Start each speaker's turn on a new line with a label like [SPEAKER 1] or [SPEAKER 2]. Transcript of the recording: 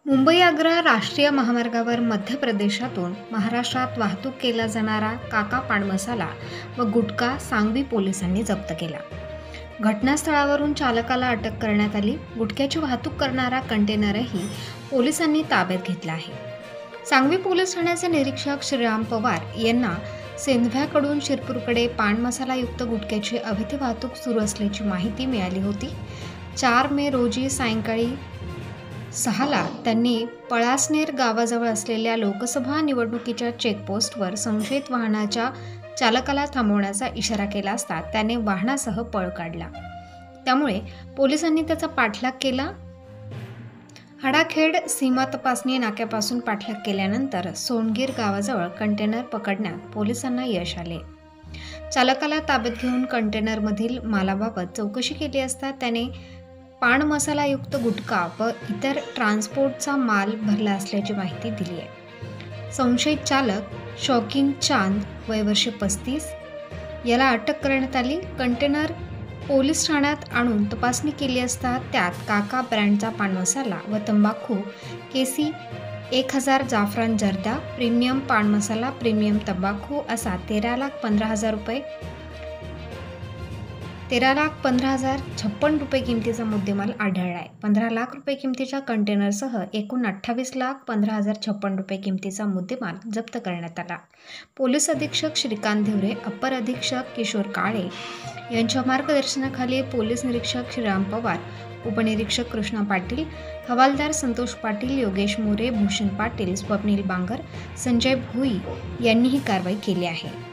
[SPEAKER 1] मुंबई आग्रा राष्ट्रीय महामार्गावर मध्य प्रदेशातून महाराष्ट्रात वाहतूक केला जाणारा काका पान मसाला व गुटखा सांगवी पोलिसांनी जप्त केला। घटनास्थळावरून चालकाला अटक करण्यात आली। गुटख्याची वाहतूक करणारा कंटेनरही पोलिसांनी ताब्यात घेतला आहे। सांगवी पोलीस ठाण्याचे निरीक्षक श्रीराम पवार यांना सेंधव्याकडून शिरपूरकडे पान मसालायुक्त गुटख्याची अवैध वाहतूक सुरू असल्याची माहिती मिळाली होती। 4 मे रोजी सायंकाळी 6ला त्यांनी पळासनेर गावाजवळ असलेल्या लोकसभा निवडणुकीच्या चेकपोस्टवर संशयित वाहनाच्या चालकाला थांबवण्याचा इशारा केला असता त्याने वाहनासह पळ काढला। त्यामुळे पोलिसांनी त्याचा पाठलाग केला। हडाखेड सीमा तपासणी नाक्यापासून पाठलाग केल्यानंतर सोनगीर गावाजवळ कंटेनर पकडण्यात पोलिसांना यश आले। चालकाला ताब्यात घेऊन कंटेनरमधील मालाबाबत चौकशी केली असता त्याने पान मसालायुक्त गुटखा व इतर ट्रान्सपोर्टचा माल भरला असल्याची माहिती दिली आहे। संशयित चालक शौकीन चांद वय वर्ष 35 याला अटक करण्यात आली। कंटेनर पोलीस ठाण्यात आणून तपासणी केली असता त्यात काका ब्रँडचा पान मसाला व तंबाखू केसी 1000 जाफरान जर्दा प्रीमियम पान मसाला प्रीमियम तंबाखू असा 13,15,000 रुपये 13,15,056 रुपये किमतीचा मुद्देमाल आढळला आहे। 15 लाख रुपये किमतीच्या कंटेनरसह एकूण 28,15,056 रुपये किमतीचा मुद्देमाल जप्त करण्यात आला। पोलीस अधीक्षक श्रीकांत धिवरे, अप्पर अधीक्षक किशोर काळे यांच्या मार्गदर्शनाखाली पोलीस निरीक्षक श्रीराम पवार, उपनिरीक्षक कृष्णा पाटील, हवालदार संतोष पाटील, योगेश मोरे, भूषण पाटील, स्वप्नील बांगर, संजय भोई यांनी ही कारवाई केली आहे।